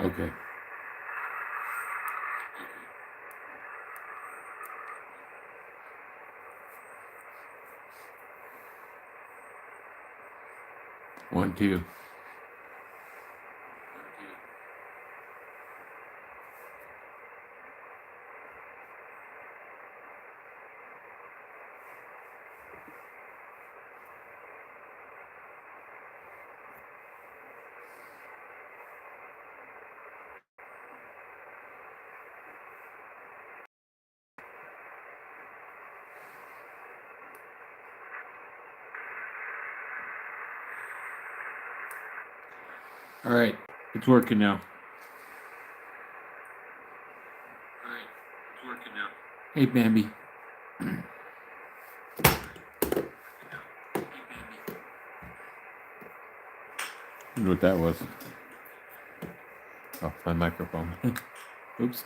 Okay. One, two. All right. It's working now. Hey, Bambi. I wonder what that was. Oh, my microphone. Oops.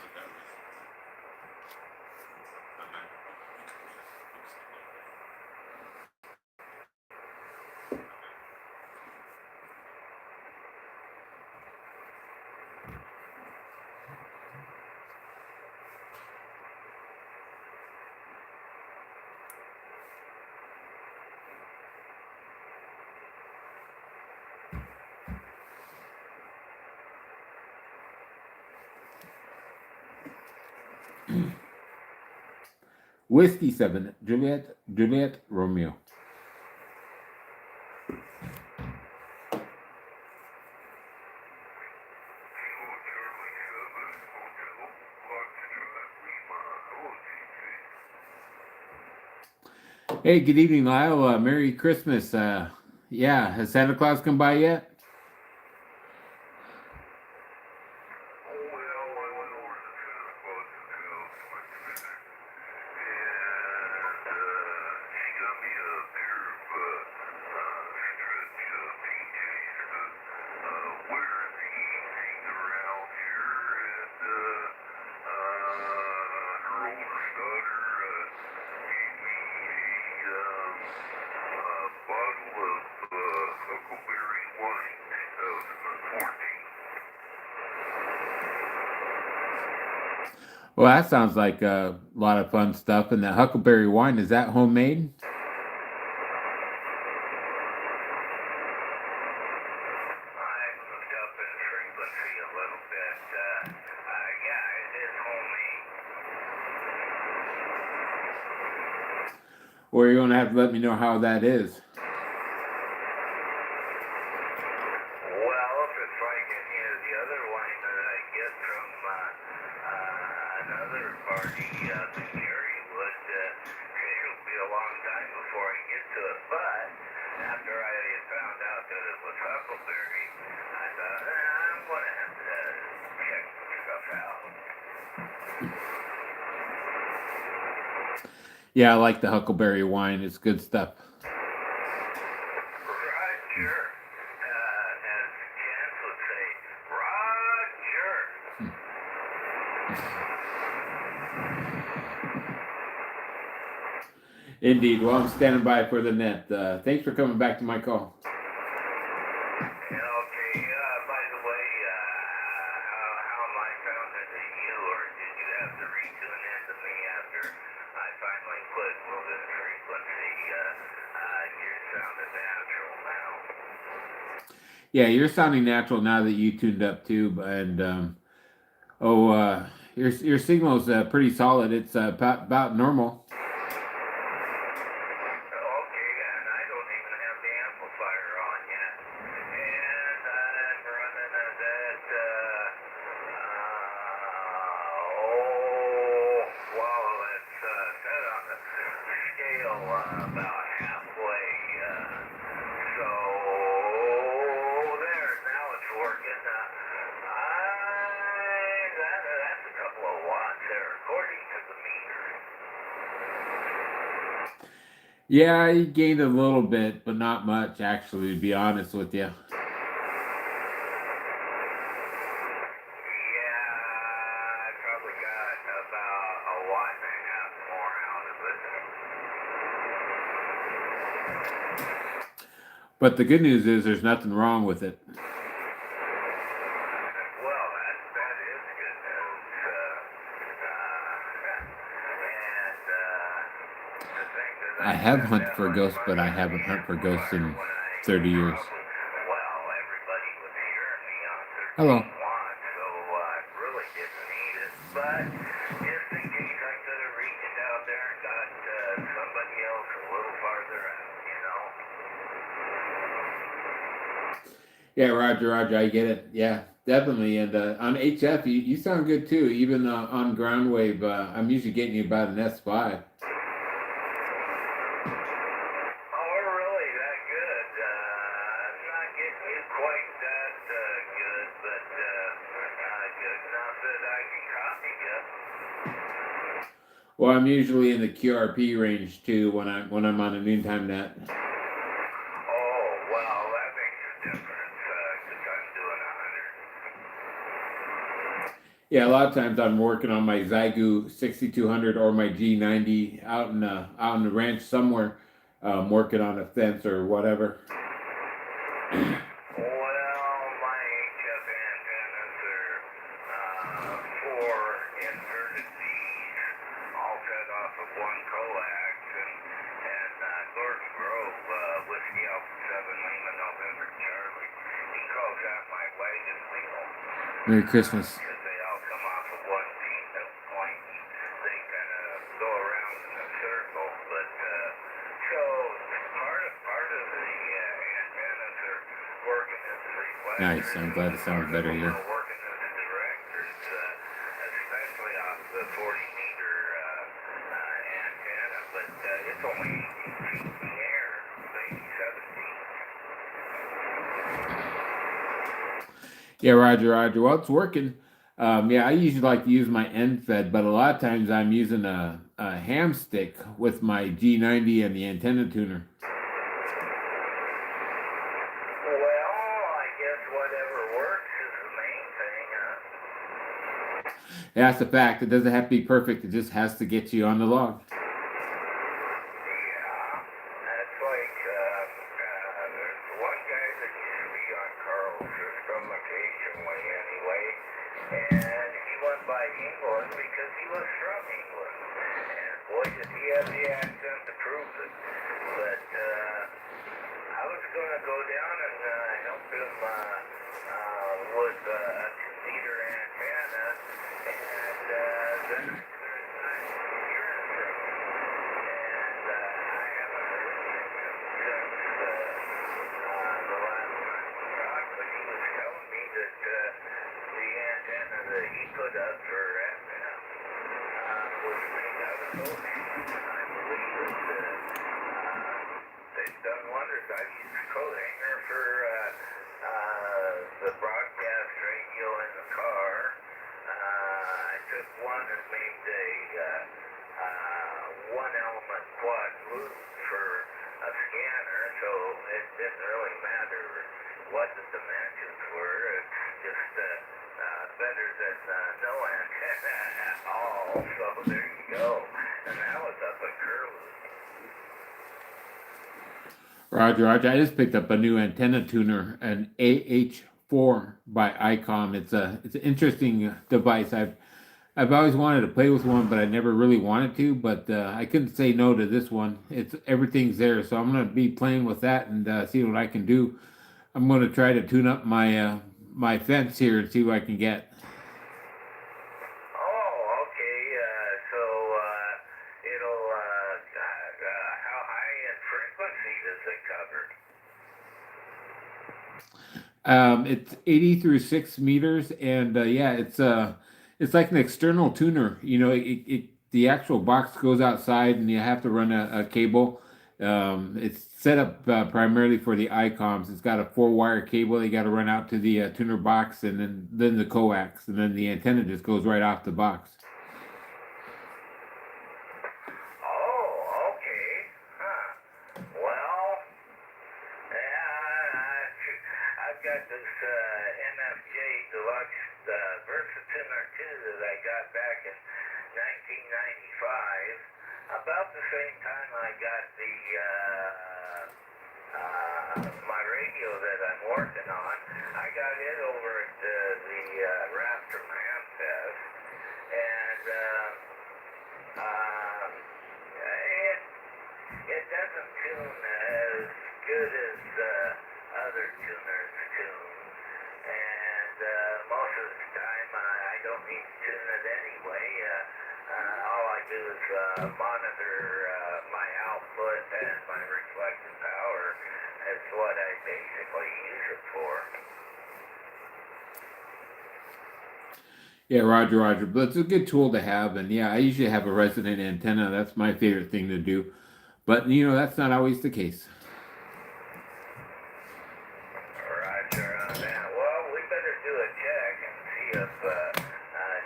Whiskey 7. Juliet, Romeo. Hey, good evening, Lyle. Merry Christmas. Yeah, has Santa Claus come by yet? Well, that sounds like a lot of fun stuff. And the huckleberry wine, is that homemade? Or you're going to have to let me know how that is. Yeah, I like the huckleberry wine. It's good stuff. Indeed. Well, I'm standing by for the net. Thanks for coming back to my call. Yeah, you're sounding natural now that you tuned up too, and your signal's pretty solid. It's about normal. Yeah, he gained a little bit, but not much, actually, to be honest with you. But the good news is there's nothing wrong with it. I have hunted for ghosts, but I haven't hunted for ghosts in 30 years. Well, everybody was hearing me on Hello. 13 watts, so I really didn't need it. But just in case I could have reached out there and got somebody else a little farther out, you know? Yeah, Roger, Roger, I get it. Yeah, definitely. And on HF, you sound good too. Even on ground wave, I'm usually getting you about an S5. Oh, we're really that good. I'm not getting you quite that good, but good enough that I can copy you. Well, I'm usually in the QRP range too when I'm on a noontime net. Oh, well, that makes a difference, because I'm doing 100. Yeah, a lot of times I'm working on my Zygu 6200 or my G90 out in the ranch somewhere, working on a fence or whatever. Well, my HF antennas are four inverted Ds, all set off of one coax, and Gordon Grove, Whiskey Alpha 7, Lima, November, Charlie. He calls that my wagon wheel. Merry Christmas. Because they all come off of one piece of point, and they kind of go around in a circle. But so part of the antennas are working as reflectors. Nice. I'm glad it sounds better here. Working as directors, especially off the 40-meter antenna. But it's only 18 feet in the air, maybe 17. Yeah, Roger, Roger. Well, it's working. Yeah, I usually like to use my end fed, but a lot of times I'm using a ham stick with my G90 and the antenna tuner. Well, I guess whatever works is the main thing, huh? Yeah, that's a fact. It doesn't have to be perfect. It just has to get you on the log. Yeah, that's like, there's one guy that used to be on Carl's system occasionally anyway, and he went by England because he was from England, and boy did he have the accent to prove it. But I was going to go down and help him with a 2-meter antenna, and then I started hearing from him. And I haven't heard from him since the last time we talked, but he was telling me that the antenna that he put up for FM was made out of ocean. I believe that they've done wonders. I've used a coat hanger for the broadcast radio in the car. I took one and made a one-element quad loop for a scanner, so it didn't really matter what the dimensions were. It's just better than no antenna at all. So there you go. And that was up at Curlew. Roger, Roger. I just picked up a new antenna tuner, an AH4 by ICOM. It's an interesting device. I've always wanted to play with one, but I never really wanted to. But I couldn't say no to this one. Everything's there, so I'm going to be playing with that and see what I can do. I'm going to try to tune up my my fence here and see what I can get. Oh, okay. So it'll how high in frequency does it cover? It's 80 through 6 meters, and yeah, it's like an external tuner. You know, the actual box goes outside, and you have to run a cable. It's set up primarily for the ICOMs. It's got a 4-wire cable you got to run out to the tuner box, and then the coax, and then the antenna just goes right off the box. Oh, okay. Huh. Well, yeah, I've got this NFJ Deluxe Versatuner 2 that I got back in 1995. About the same time I got the my radio that I'm working on. I got it over at the Raptor Ham Fest, and it tune it anyway. All I do is monitor my output and my reflected power. That's what I basically use it for. Yeah, Roger. But it's a good tool to have. And yeah, I usually have a resonant antenna. That's my favorite thing to do. But, that's not always the case. Roger on that. Well, we better do a check and see if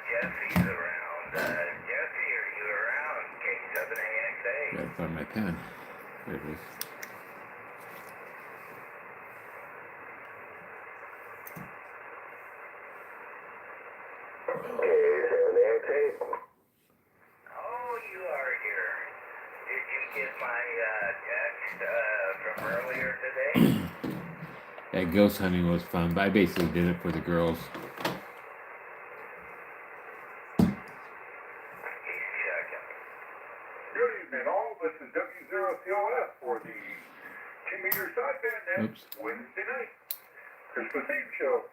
Jesse's around. Jesse, are you around? K7AXA? Gotta find my pen. There it is. K7AXA. Oh, you are here. Did you get my text from earlier today? That ghost hunting was fun, but I basically did it for the girls. He's checking. Good evening, all. This is W0COF for the 2-meter sideband net Wednesday night Christmas Eve show.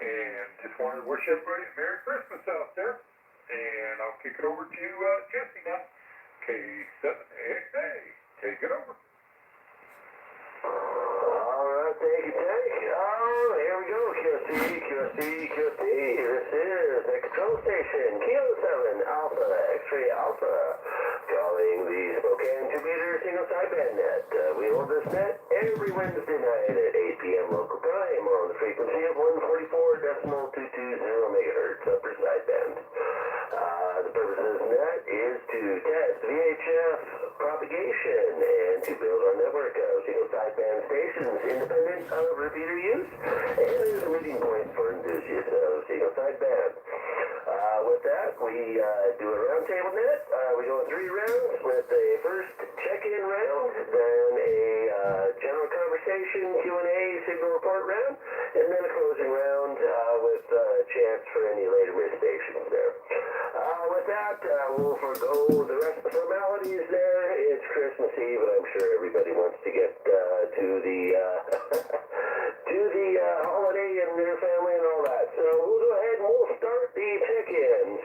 And just wanted to wish everybody a Merry Christmas out there. And I'll kick it over to Jesse now. K7AXA. Take it over. Alright, thank you. Oh, here we go. QSC. This is the control station. Kilo 7 Alpha, X-ray Alpha. Calling the Spokane 2-meter single sideband net. We hold this net every Wednesday night at 8 p.m. local time on the frequency of 144.220 megahertz upper sideband. The purpose of this net is to test VHF propagation and to build our network of single sideband stations independent of repeater use and is a meeting point for enthusiasts of single sideband. With that, we do a roundtable net. We go in 3 rounds with a first check-in round, then a general conversation Q&A signal report round, and then a closing round with a chance for any later missed stations there. With that, we'll forgo the rest of the formalities there. It's Christmas Eve, and I'm sure everybody wants to get to the holiday and their family and all that. So we'll go ahead and we'll start the check-ins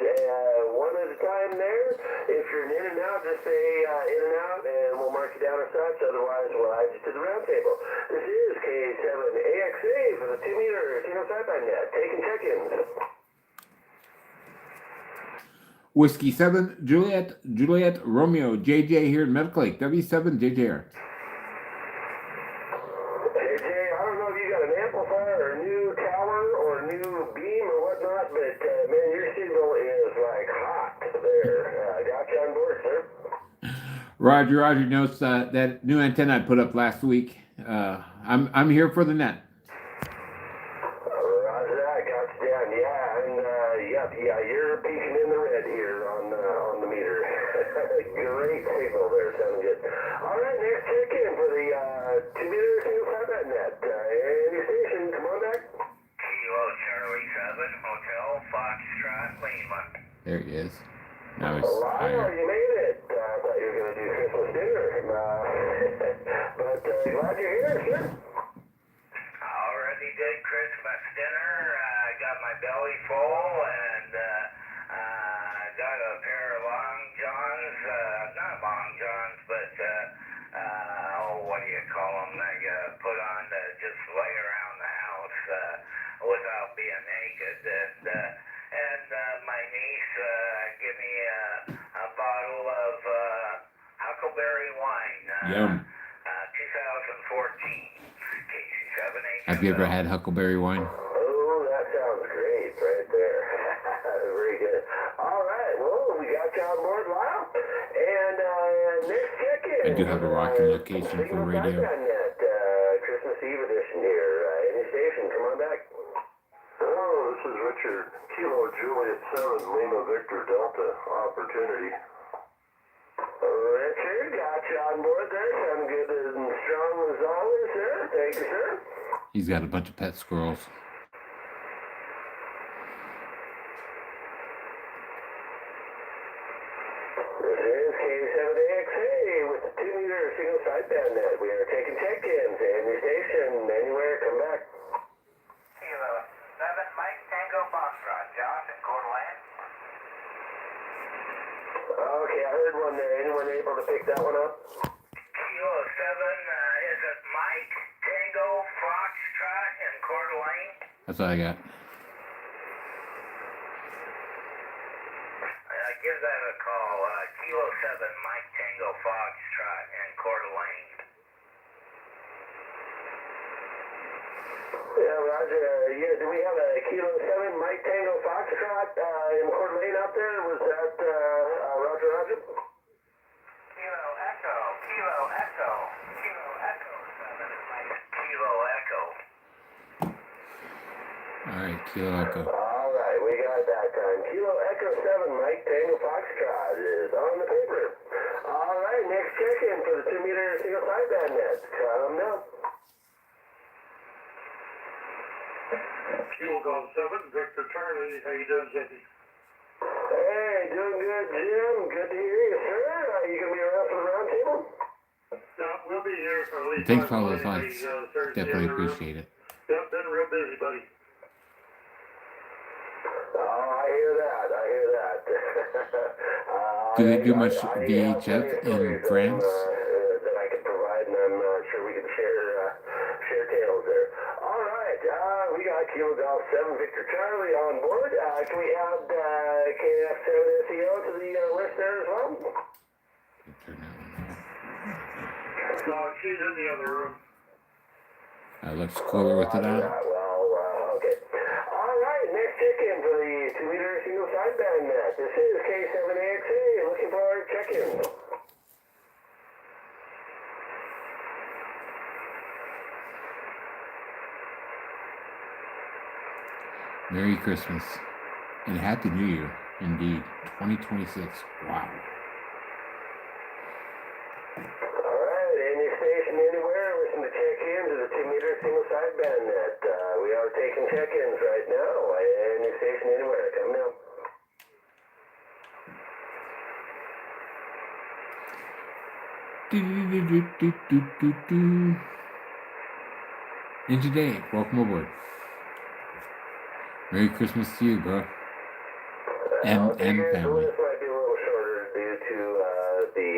one at a time there. If you're in and out, just say in and out, and we'll mark you down as such. Otherwise, we'll add you to the round table. This is K7AXA for the 2-meter single sideband net. Taking check-ins. Whiskey 7, Juliet, Romeo, JJ here in Medical Lake. W7, JJR. Hey Jay, I don't know if you got an amplifier or a new tower or a new beam or whatnot, but man, your signal is like hot there. Got you on board, sir. Roger notes that new antenna I put up last week. I'm here for the net. Roger that, got you down. Yeah, you're peeking in the red here on the meter. Great signal there, sounding good. All right, next check-in for the 2-meter single sideband net. Any station, come on back. Kilo Charlie 7, Hotel Foxtrot, Lima. There he is. Now he's Lyle, higher. you made it. I thought you were going to do Christmas dinner. But glad you're here, sir. Already did Christmas dinner. Got my belly full and got a pair of long johns. Not long johns, but what do you call them? That you put on to just lay around the house without being naked. And my niece gave me a bottle of huckleberry wine. Yum. 2014. K7AXA. Have you ever had huckleberry wine? Oh, that sounds great right there. Very good. All right, well, we got you on board, Lyle. And next check-in. I do have a rocking location for radio. Christmas Eve edition here. Any station, come on back. Hello, this is Richard. Kilo Juliet 7, Lima Victor Delta. Opportunity. Richard, got you on board there. Sound good and strong as always, sir. Thank you, sir. He's got a bunch of pet squirrels. This is K7AXA with the 2-meter single sideband net. We are taking check-ins. Any station, anywhere, come back. Kilo 7, Mike Tango Foxtrot, Josh and Coeur d'Alene. heard one there. Anyone able to pick that one up? Kilo 7, is it Mike, Tango, Foxtrot, and Coeur d'Alene? That's all I got. Give that a call. Kilo 7, Mike, Tango, Foxtrot, and Coeur d'Alene. Yeah, Roger. Yeah, do we have a Kilo 7, Mike, Tango, Foxtrot in Coeur d'Alene out there? Was that Roger? Kilo Echo, Kilo Echo, Kilo Echo 7 is Mike. Kilo Echo. All right, Kilo Echo. All right, we got that time. Kilo Echo 7, Mike, Tango, Foxtrot is on the paper. All right, next check-in for the 2-meter single sideband net. Come now. Kilo Golf 7, Victor Charlie. How you doing, Jesse? Hey, doing good, Jim. Good to hear you, sir. You gonna be around for the round table? No, we'll be here for at least Thanks for all 5 those likes. Definitely appreciate it. Yep, been real busy, buddy. Oh, I hear that. Do they do much VHF in France? That I can provide, and I'm sure we can share tales there. All right, we got Kilo Golf 7 Victor Charlie on board. Can we add KF7SEO to the list there as well? No, she's in the other room. Looks cooler with it on. Okay. All right, next check-in for the 2-meter single sideband net. This is K7AXA. Looking for our check-in. Merry Christmas and Happy New Year, indeed. 2026. Wow. All right, any station anywhere wishing to check in to the 2-meter single sideband net. We are taking check-ins right now. Any station anywhere, come now. Ninja Dave, welcome aboard. Merry Christmas to you, bro. And family. This might be a little shorter due to the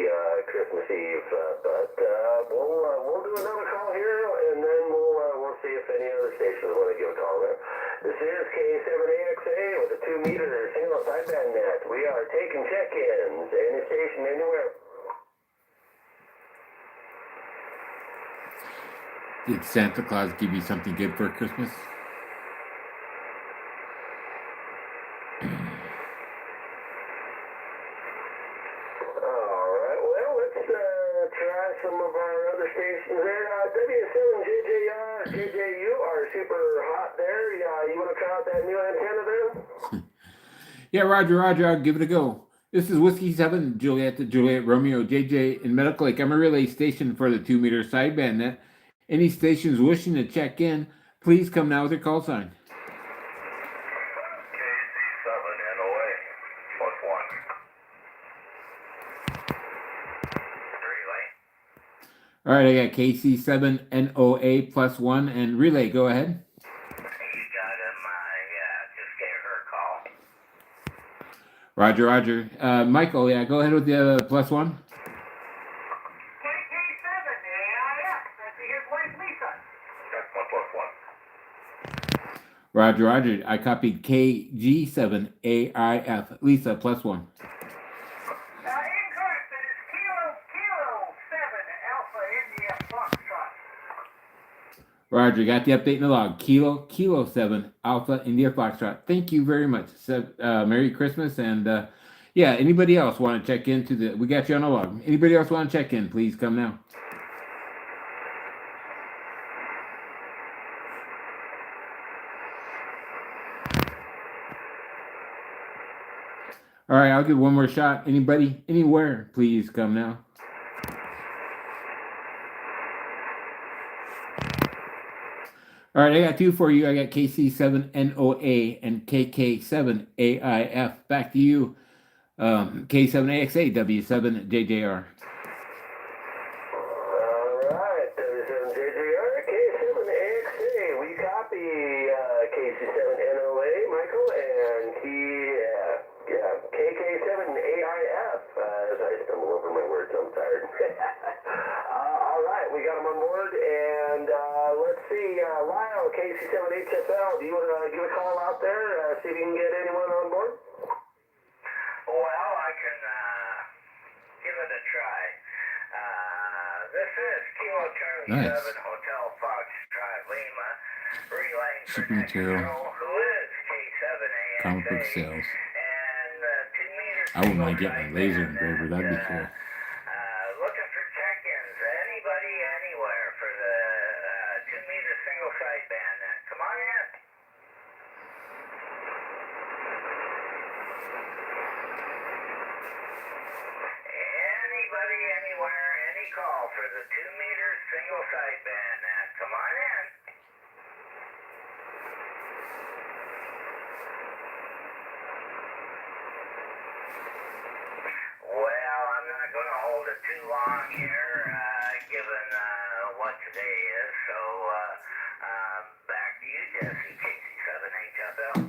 Christmas Eve, but we'll do another call here, and then we'll see if any other stations want to give a call there. This is K7AXA with a 2-meter single sideband net. We are taking check-ins. Any station anywhere. Did Santa Claus give you something good for Christmas? Alright, well, let's try some of our other stations there. W7JJR, JJU are super hot there. You want to try out that new antenna there? Yeah, Roger, I'll give it a go. This is Whiskey 7, Juliet Romeo, JJ in Medical Lake. I'm a relay station for the 2-meter sideband net. Any stations wishing to check in, please come now with your call sign. KC7NOA +1. Relay. All right, I got KC7NOA +1 and relay. Go ahead. You got him. Just gave her a call. Roger. Michael, yeah, go ahead with the +1. KK7 AIF. That's his wife Lisa. That's my +1. Roger. I copied KG7AIF. Lisa +1. Incorrect. It is Kilo 7 Alpha India Foxtrot. Roger, got the update in the log. Kilo 7 Alpha India Foxtrot. Thank you very much. Merry Christmas, and yeah, anybody else want to check into the? We got you on the log. Anybody else want to check in? Please come now. All right, I'll give one more shot. Anybody, anywhere, please come now. All right, I got two for you. I got KC7NOA and KK7AIF. Back to you, K7AXA, W7JJR. All right, W7JJR, K7AXA. We copy KC7NOA, Michael, and KK7AIF, as I All right, we got him on board, and let's see, Lyle, KC7HFL, do you want to give a call out there, see if you can get anyone on board? Well, I can give it a try. This is Kilo Charlie 7 Hotel Fox Drive Lima, relaying for Shipping Net material. Control, who is K7AXA, Comic book sales. and 2 meter I wouldn't mind single getting a laser sideband engraver. That'd be cool. looking for check-ins, anybody, anywhere for the 2 meter single sideband. Come on in. Anybody, anywhere, any call for the 2 meter single sideband. Come on in. Well, I'm not going to hold it too long here, given what today is. So, back to you, Jesse, KC7HFL.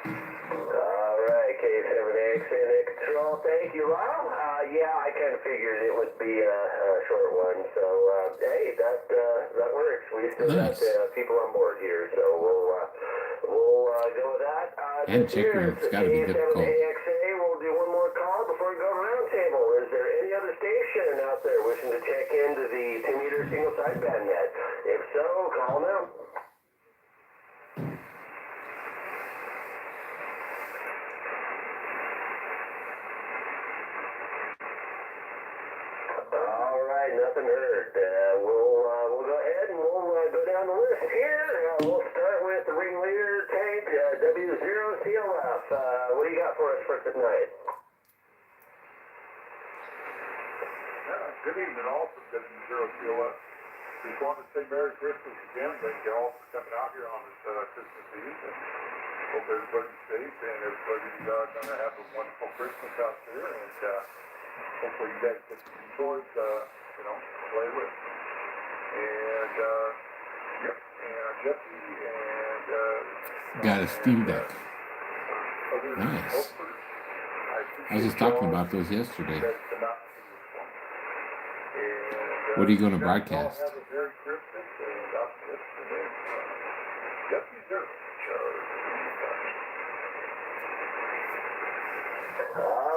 All right, K7AXA Net Control, thank you, Lyle. Yeah, I kind of figured it would be a short one, so, hey, that works. We still got people on board here, so we'll go with that. And chicken, it's got to be difficult. KC7AXA, we'll do one more call before we go to roundtable. Is there any other station out there wishing to check into the 2 meter single sideband net? If so, call now. All right, nothing heard. We'll go ahead and we'll go down the list here. We'll start with the ringleader tank, W0CLF. What do you got for us for tonight? Good evening, all from W0CLF. Just wanted to say Merry Christmas again. Thank you all for coming out here on this Christmas Eve. And hope everybody's safe and everybody's going to have a wonderful Christmas out there. And hopefully you guys get some toys, play with. And, yep, and Jesse and... Got a Steam Deck. Nice. I was just talking about those yesterday. What are you going to broadcast? All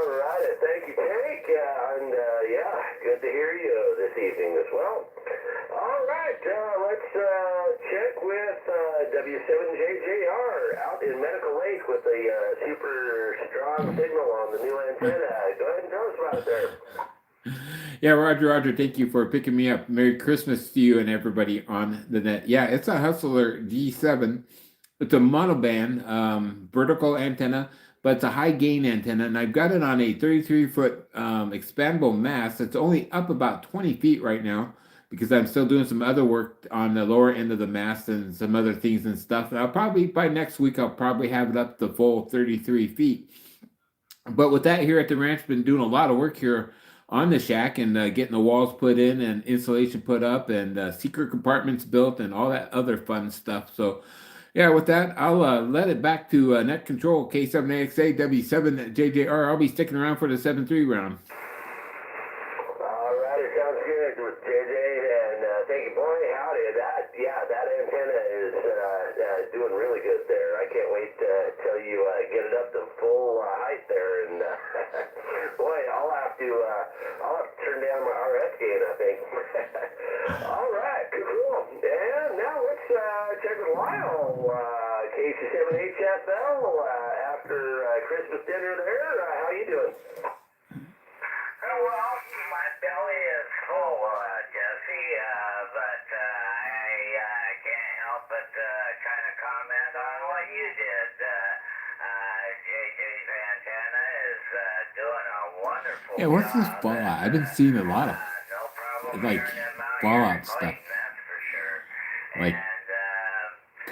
right, thank you, Tank, and yeah, good to hear you this evening as well. All right, let's check with W7JJR out in Medical Lake with a super strong signal on the new antenna. Go ahead and tell us about it there. Yeah, Roger, thank you for picking me up. Merry Christmas to you and everybody on the net. Yeah, it's a Hustler G7. It's a monoband vertical antenna, but it's a high gain antenna, and I've got it on a 33-foot expandable mast. It's only up about 20 feet right now because I'm still doing some other work on the lower end of the mast and some other things and stuff. And I'll probably, by next week, I'll probably have it up the full 33 feet. But with that here at the ranch, been doing a lot of work here on the shack and getting the walls put in and insulation put up and secret compartments built and all that other fun stuff. So yeah, with that, I'll let it back to Net Control, K7AXA, W7JJR. I'll be sticking around for the 7-3 round. All right, it sounds good with JJ, and thank you, boy, howdy. That antenna is doing really good there. I can't wait till you get it up to full height there, and boy, I'll have to turn down my RF gain, I think. All right, cool. And now let's check with Lyle, KC7HFL, after Christmas dinner there. How you doing? Well, my belly is full, Jesse, but I can't help but kind of comment on what you did. JJ's antenna is doing a wonderful Yeah, what's this job. fallout? I've been seeing a lot of No problem like hearing them out fallout here stuff, fighting, that's for sure. like And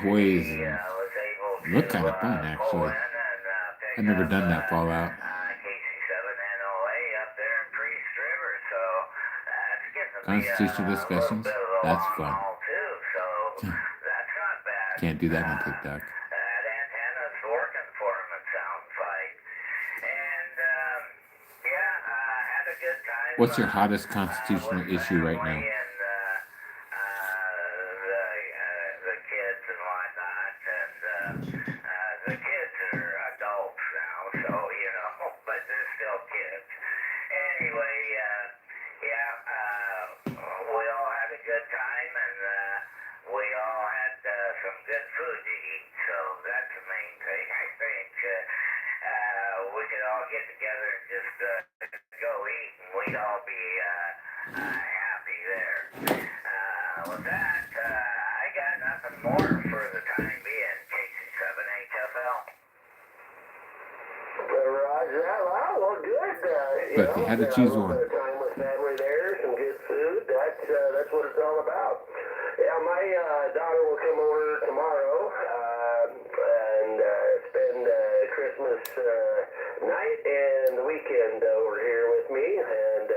toys he and was able to look kind of fun pull actually. in and pick I've never up done that fallout. KC7NOA up there in Priest River, so that's getting to be Constitution a discussions, little bit of a that's long fun. haul too, so that's not bad. Can't do that on TikTok. That antenna's working for him, it sounds like. And, yeah, I had a good time. What's your hottest constitutional with issue right family now? and the kids and whatnot, and the kids are adults now, so you know, but they're still kids. Anyway, we all had a good time, and we all had some good food to eat, so that's the main thing. I think we could all get together and just go eat, and we'd all be happy there. With that, I got nothing more for the time being, JC7 HFL. Roger that. Well, good. But if you had to choose a little one. bit of time with family there, some good food. That's what it's all about. Yeah, my daughter will come over tomorrow and spend Christmas night and the weekend over here with me. And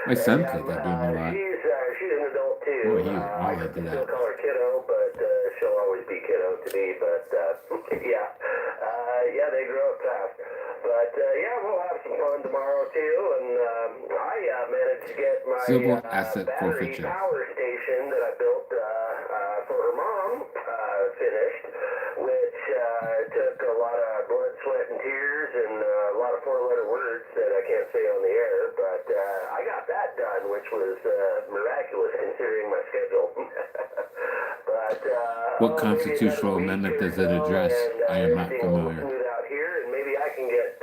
My son played that game a lot. She's an adult too. Boy, he was I all can into still that. call her kiddo, but she'll always be kiddo to me. But yeah, they grow up fast. But yeah, we'll have some fun tomorrow too. And I managed to get my Civil asset battery forfeiture. power station that I built for her mom finished, which took a lot of blood, sweat, and tears, and a lot of four-letter words that I can't say on the air. But I got that done, which was miraculous considering my schedule. But What constitutional amendment does it address? I am not familiar. Smooth out here, and maybe I can get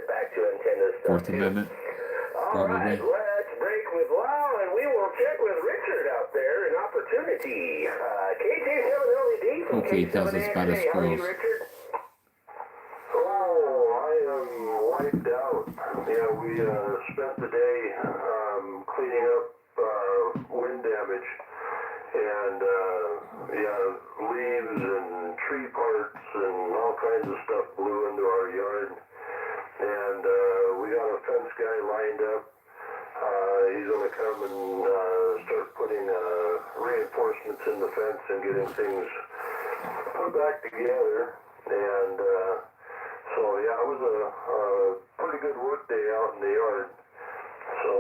back to antenna stuff. Fourth too. Amendment? All right, Probably. let's break with Lyle, and we will check with Richard out there in Opportunity. KJ7LED from Okay, he tells us about his K7AXA. How are you, squirrels. Richard? Oh, I am wiped out. Yeah, we spent the day cleaning up wind damage, and leaves and tree parts and all kinds of stuff blew into our yard. And we got a fence guy lined up. He's going to come and start putting reinforcements in the fence and getting things put back together. And so, yeah, it was a pretty good work day out in the yard. So,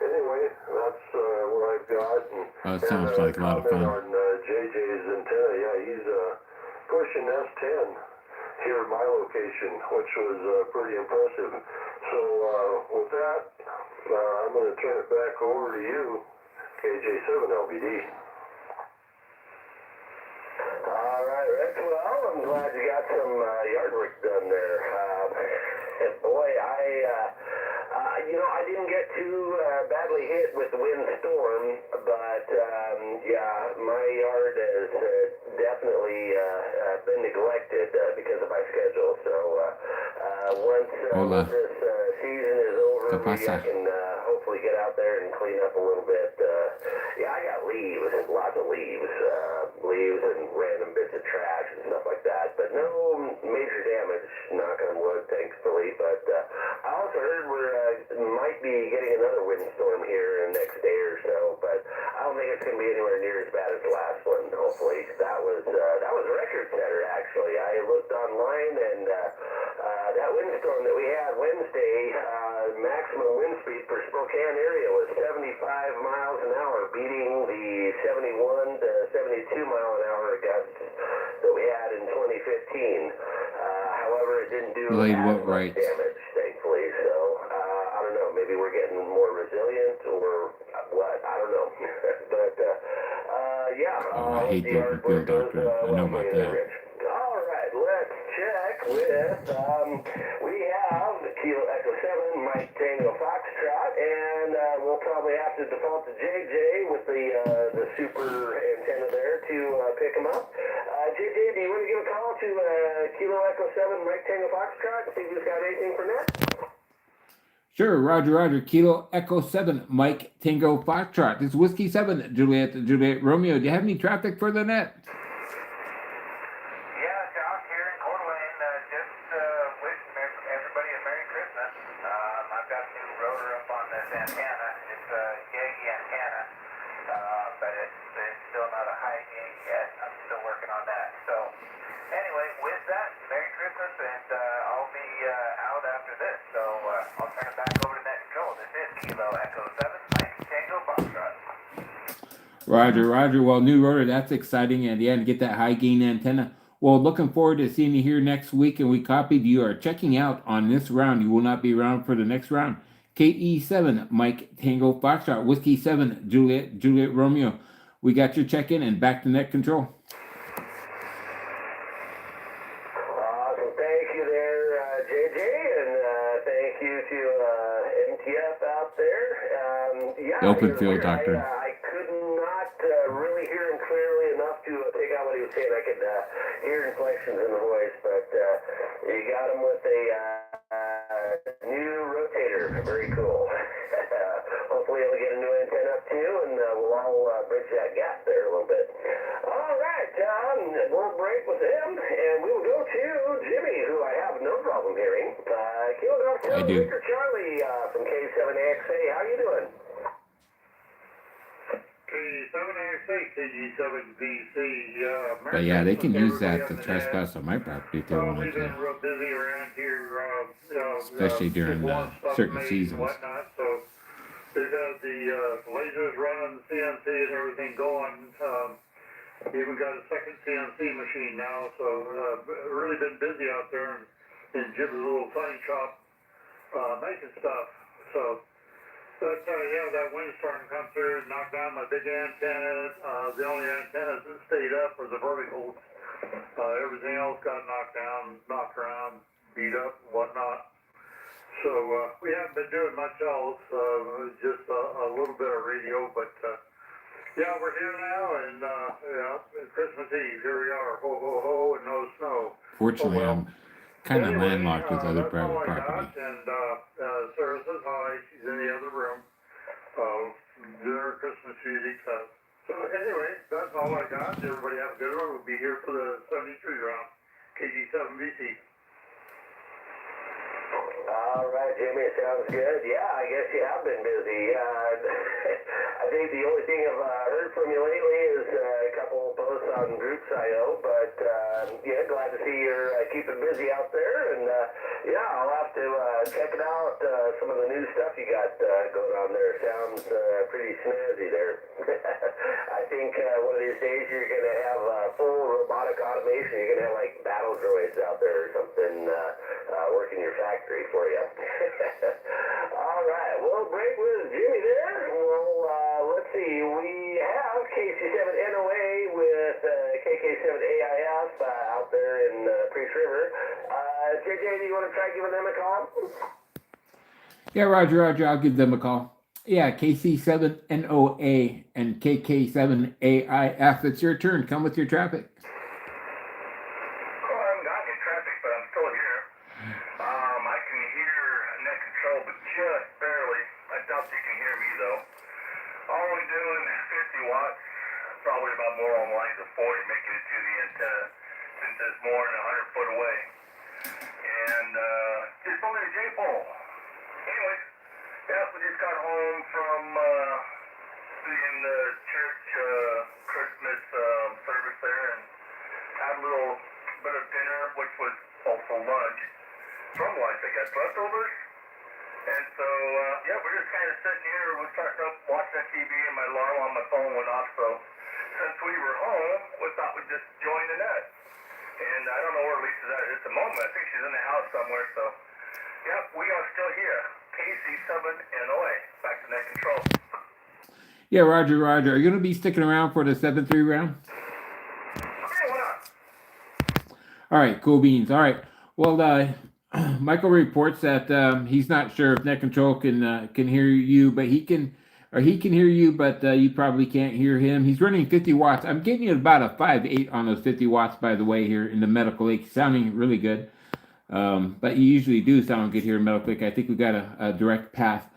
anyway, that's what I've got. And, It sounds like a lot of fun. On JJ's antenna, yeah, he's pushing S10 here at my location, which was pretty impressive. So, with that, I'm going to turn it back over to you, KJ7LBD. All right, Rick. Well, I'm glad you got some yard work done there. Boy, I didn't get too badly hit with the windstorm, but yeah, my yard has definitely been neglected because of my schedule. So once this season is over, maybe I can hopefully get out there and clean up a little bit. Yeah, I got leaves, lots of leaves and random bits of trash and stuff like that, but no major damage, knock on wood, thankfully. But I also heard we might be getting another windstorm here in the next day or so, but I don't think it's going to be anywhere near as bad as the last one, hopefully. That was a record setter, actually. I looked online, and that windstorm that we had Wednesday, maximum wind speed for Spokane area was 75 miles an hour, beating the 71 to 72 mile an hour gusts that we had in 2015. However, it didn't do Laid as what much right? damage, thankfully. So I don't know. Maybe we're getting more resilient, or what? I don't know. But yeah. Oh, I hate the field doctor. I know about that. All right, let's check with. We have Kilo Echo 7, Mike Tango Foxtrot, and we'll probably have to default to JJ with the super antenna there to pick him up. JJ, do you want to give a call to Kilo Echo 7, Mike Tango Foxtrot, and see if he's got anything for net? Sure, Roger. Kilo Echo 7, Mike Tango Foxtrot. This is Whiskey 7, Juliet Romeo. Do you have any traffic for the net? Yeah, Josh here in Coeur d'Alene, just wishing everybody a Merry Christmas. I've got a new rotor up on this antenna. It's a Yagi antenna, but it's still not a high gain yet. I'm still working on that. So anyway, with that, Merry Christmas, and I'll be out after this. So I'll turn it back over to that. Roger, Roger. Well, new rotor, that's exciting. And yeah, and get that high gain antenna. Well, looking forward to seeing you here next week. And we copied you are checking out on this round. You will not be around for the next round. KE7, Mike Tango Foxtrot, Whiskey 7, Juliet Romeo. We got your check in and back to net control. Awesome. Thank you there, JJ, and thank you to MTF out there. Yeah, The open field weird. doctrine. I could not really hear him clearly enough to pick out what he was saying. I could hear inflections in the voice, but you got him with a new rotator. Very cool. Hopefully he'll get a new antenna up too, and we'll all bridge that gap there a little bit. All right, we'll break with him, and we will go to Jimmy, who I have no problem hearing. I do. Victor Charlie from K7AXA. How you doing? K7AXA, KG7BC. But yeah, they can use that to trespass on my property if they We've wanted been to, real busy around here, especially during certain seasons. and whatnot, so they've had the lasers running, the CNC and everything going. Even got a second CNC machine now, so really been busy out there in Jim's little funny shop making stuff. So, but yeah, that wind's starting to come through and knock down my big antennas. The only antennas that stayed up were the verticals. Everything else got knocked down, knocked around, beat up, and whatnot. So we haven't been doing much else, just a little bit of radio, but yeah, we're here now, and yeah, it's Christmas Eve, here we are, ho, ho, ho, and no snow. Fortunately, Oh, well. I'm kind of Anyway, landlocked with other that's all private I property. got, and Sarah says hi, she's in the other room, dinner, Christmas music, so anyway, that's all I got. Everybody have a good one. We'll be here for the 73 round, KG7BC. All right, Jimmy, sounds good. Yeah, I guess you have been busy. I think the only thing I've heard from you lately is a couple posts on Groups.io, but yeah, glad to see you're keeping busy out there, and yeah, I'll have to check it out. Some of the new stuff you got going on there sounds pretty snazzy there. I think one of these days you're going to have full robotic automation. You're going to have like battle droids out there or something working your factory for you. All right, we'll break with Jimmy there. Well, let's see. We have KC7NOA with KK7AIF out there in Priest River. JJ, do you want to try giving them a call? Yeah, Roger, I'll give them a call. Yeah, KC7NOA and KK7AIF. It's your turn. Come with your traffic. Well, I haven't gotten any traffic, but I'm still here. I can hear net control, but just barely. I doubt you can hear me, though. Only doing 50 watts, probably about more on lines of 40, making it to the antenna, since it's more than 100 foot away. And just only a J-pole. Anyways, yeah, we just got home from seeing the church Christmas service there, and had a little bit of dinner, which was also lunch. From lunch, I got leftovers. And so, yeah, we're just kind of sitting here. We started up watching TV, and my alarm on my phone went off. So, since we were home, we thought we'd just join the net. And I don't know where Lisa's at the moment. I think she's in the house somewhere. So, yeah, we are still here. KC7NOA. Back to net control. Yeah, Roger. Are you going to be sticking around for the 7-3 round? Okay, why not? All right, cool beans. All right. Well, Michael reports that he's not sure if net control can hear you, but he can hear you, but you probably can't hear him. He's running 50 watts. I'm getting you about a 5.8 on those 50 watts, by the way, here in the Medical Lake, sounding really good. But you usually do sound good here in Medical Lake. I think we got a direct path,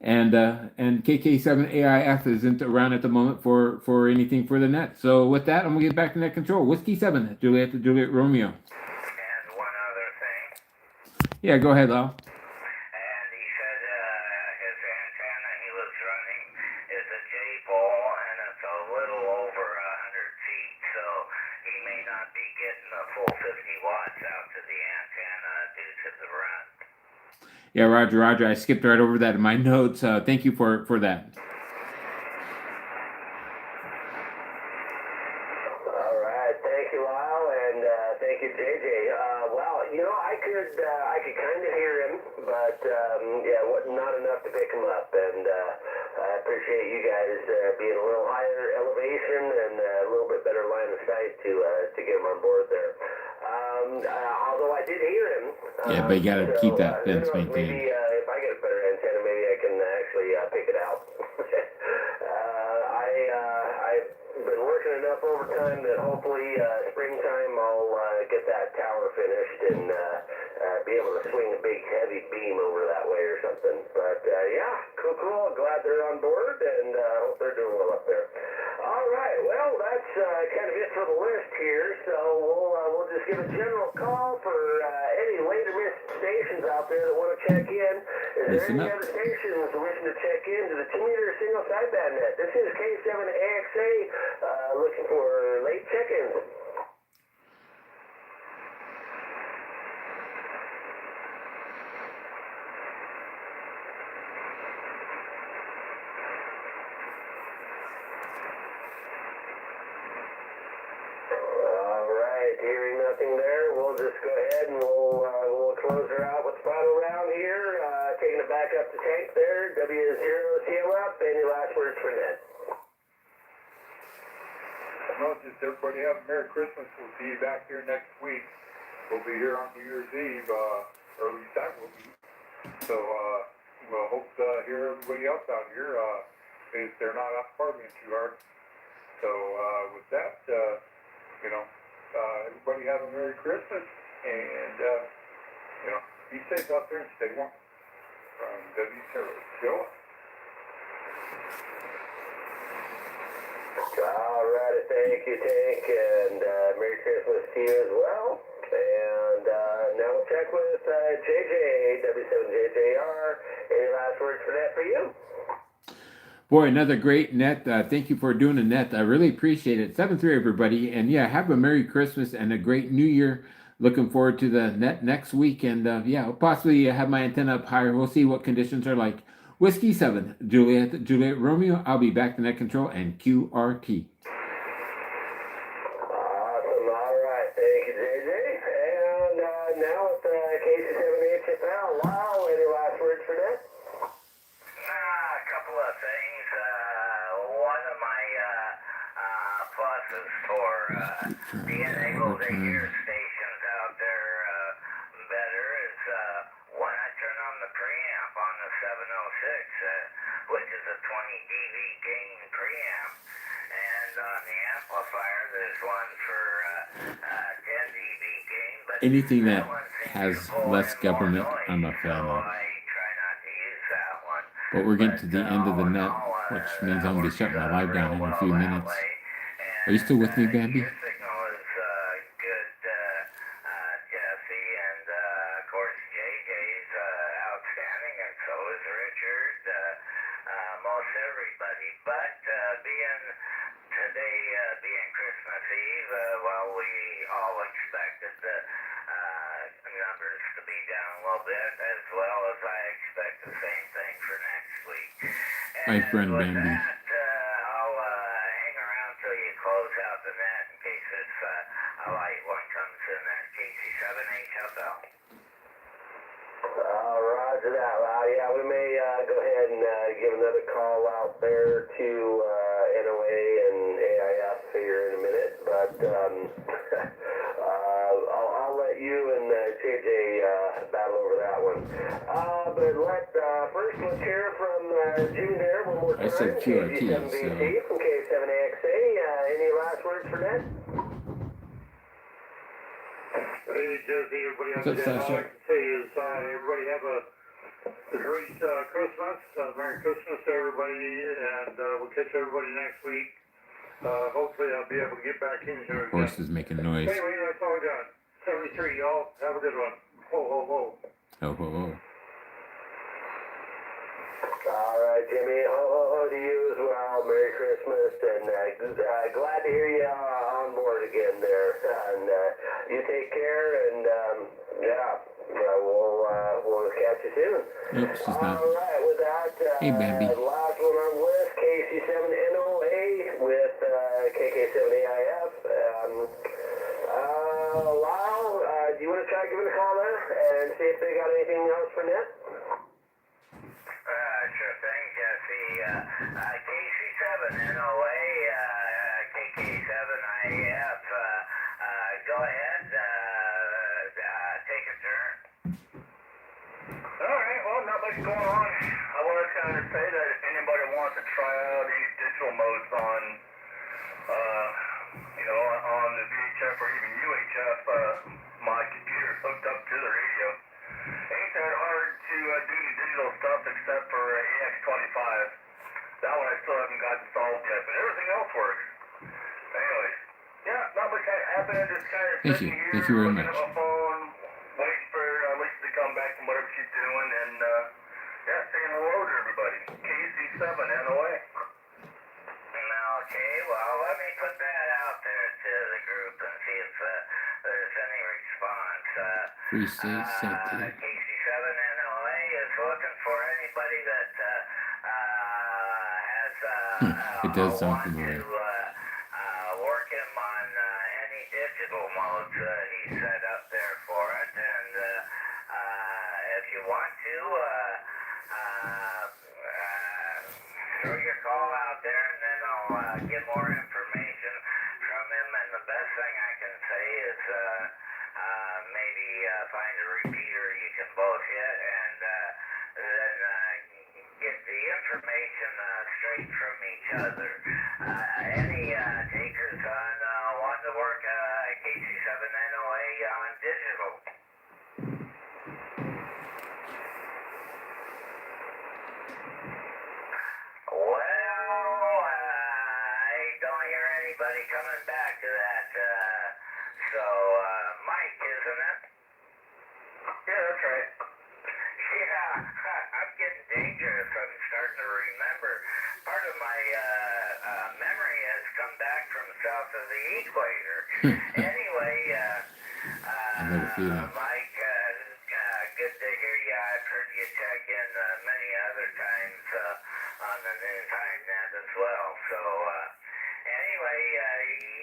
and KK7AIF isn't around at the moment for anything for the net. So with that, I'm gonna get back to net control. Whiskey 7, Juliet Romeo. And one other thing. Yeah, go ahead, Lyle. And he said his antenna he was running is a J-pole, and it's a little over 100 feet, so he may not be getting the full 50 watts out to the antenna due to the run. Yeah, Roger. I skipped right over that in my notes. Thank you for that. I could kind of hear him, but yeah, not enough to pick him up. And I appreciate you guys being a little higher elevation and a little bit better line of sight to get him on board there. Although I did hear him. Yeah, but you got to keep that who fence knows, maintained. maybe if I get a better antenna, maybe I can actually pick it out. I've been working enough overtime that hopefully springtime I'll get that tower finished and be able to swing a big heavy beam over that way or something. But yeah, cool. Glad they're on board and hope they're doing well up there. All right, well that's kind of it for the list here. So we'll just give a general call for any later missed stations out there that want to check in. Is there any other stations wishing to check in to the 2-meter single sideband net? This is K7AXA looking for late check-ins. All right, hearing nothing there, we'll just go ahead and we'll close her out with the final round here. Taking it back up to tank there, W0CLF. Any last words for Ned? No, just everybody have a Merry Christmas. We'll see you back here next week. We'll be here on New Year's Eve, or at least that will be. So, we'll hope to hear everybody else out here, if they're not out partying too hard. So, with that, everybody have a Merry Christmas, and, be safe out there and stay warm. From W0. All right, thank you, Tank, and Merry Christmas to you as well. And now we'll check with JJ, W7JJR. Any last words for that for you? Boy, another great net. Thank you for doing the net. I really appreciate it. 7-3, everybody. And yeah, have a Merry Christmas and a great New Year. Looking forward to the net next week. And yeah, I'll possibly have my antenna up higher. We'll see what conditions are like. Whiskey 7, Juliet Romeo. I'll be back to net control and QRT. Awesome. All right. Thank you, JJ. And now with KC7HFL, Lyle, any last words for that? A couple of things. One of my pluses for being able to hear stations out there better is when I turn on the preamp on the 706, which is a 20 dB gain preamp, and on the amplifier there's one for 10 dB gain. But anything that one seems has to pull less in more government, noise, I'm a fan so of. I try not to use that one. But we're getting to the end of the all in net, all, which means I'm going to be shutting my live down in a real few well that minutes. way. Are you still with me, Bambi? Your signal is good, Jesse, and of course JJ's outstanding, and so is Richard, most everybody. But being today being Christmas Eve, well, we all expected the numbers to be down a little bit, as well as I expect the same thing for next week. And My friend with Bambi. that, I'll hang around till you close out the net in case this a light one comes in at KC7HFL. Roger that. Yeah, we may go ahead and give another call out there to NOA and AIF here in a minute, but I'll let you and JJ battle over that one. But first let's hear from June there one more time. I said QRT, KG7BC from K7AXA. Any last words for that? Hey, Jesse, everybody What's up, all Sasha? I can say is everybody have a great Christmas. Merry Christmas to everybody, and we'll catch everybody next week. Hopefully I'll be able to get back in here again. Horse is making noise. Anyway, that's all I got. 73, y'all. Have a good one. Ho, ho, ho. Oh, oh, oh. All right, Jimmy. Ho, ho, ho to you as well. Merry Christmas, and glad to hear you on board again there. And you take care, and we'll catch you soon. Nope, she's not. All right, with that, Hey, Bambi. last one on the list, KC7NOA with KK7AIF. Lyle, do you want to try giving a call there and see if they got anything else for Net? Sure thing, Jesse. KC7NOA, KK7IF. Go ahead. Take a turn. Alright, well, not much going on. I want to kind of say that if anybody wants to try out any digital modes on, on the VHF or even UHF, my computer's hooked up to the radio. Ain't that hard to do the digital stuff except for AX25. That one I still haven't gotten solved yet, but everything else works. Anyways, yeah, not much happened. Just kind of Thank you. sitting here, Thank you very looking much. at my phone, waiting for Lisa to come back from whatever she's doing, and saying hello to everybody. KC7NOA. Okay, well, let me put that out there to the group and see if there's any response. Free state safety. KC7NOA is looking for anybody that has It does sound want familiar. to work him on any digital modes he set up there for it. And if you want to, throw your call out there, and then I'll get more information from him. And the best thing I can say is maybe find a repeater you can both hit, and then get the information straight from each other. Any takers on want to work KC7NOA on digital? Well, I don't hear anybody coming back to that. So, Mike, isn't it? Yeah, that's right. Yeah, I'm getting dangerous. I'm starting to remember. Part of my memory has come back from south of the equator. Anyway, Mike, good to hear you. I've heard you check in many other times on the noontime net as well. So, anyway,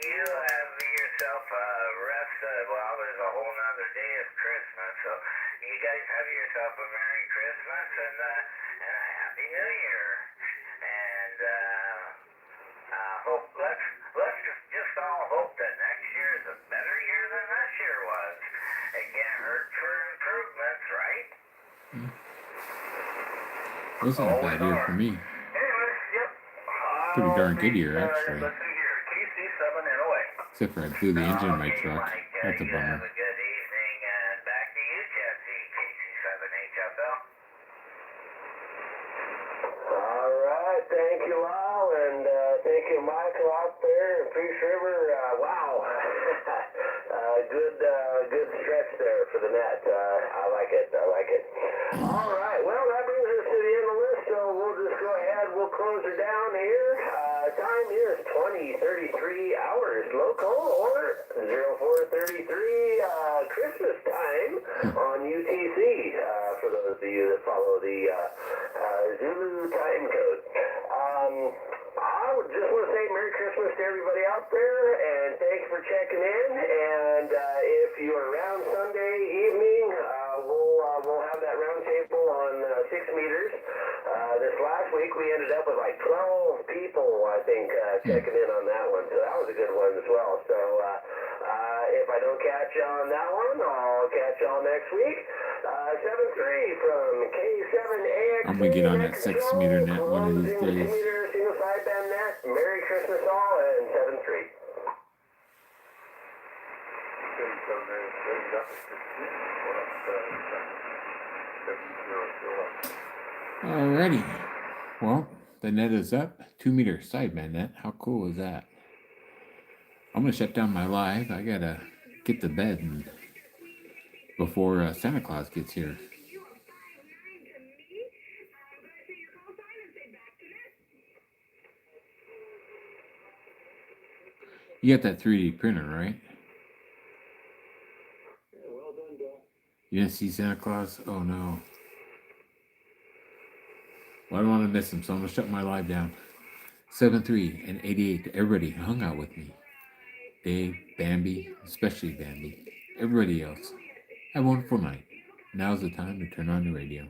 you have yourself a rest. Well, there's a whole nother day of Christmas. So, you guys have yourself a Merry Christmas and a Happy New Year. And hope let's just all hope that next year is a better year than this year was. It can't hurt for improvements, right? It wasn't a bad year for me. Anyways, yep. Pretty darn good year, actually. Listen here, KC7NOA. Except for I blew the engine in my Okay, truck. Mike, That's a you have bummer. a good evening, and back to you, Jesse, KC7HFL. All right, thank you, Lyle, and thank you, Michael, out there in Peace River. Wow, good stretch there for the net. I like it. All right, well, that brings us to the end of the list, so we'll just go ahead. We'll close her down here. Time here is 20:33 hours local, or 04:33 Christmas time on UTC. For those of you that follow the Zulu time code. I would just want to say Merry Christmas to everybody out there, and thanks for checking in. And if you're around Sunday evening, we'll have that round table on 6 meters. This last week we ended up with like 12 people, I think, checking in on that one. So that was a good one as well. So if I don't catch you on that one, I'll catch you all next week. 7-3 from K7AX. I'm gonna get on that 6 meter net one of these days. Single sideband net. Merry Christmas all, and 7-3. Alrighty. Well, the net is up. 2 meter sideband net. How cool is that? I'm gonna shut down my live. I gotta get to bed and before Santa Claus gets here. You got that 3D printer, right? Well done, Bill. You didn't see Santa Claus? Oh no. Well, I don't want to miss him, so I'm gonna shut my live down. 7-3 and 88 to everybody who hung out with me. Dave, Bambi, especially Bambi. Everybody else. Have a wonderful night. Now's the time to turn on the radio.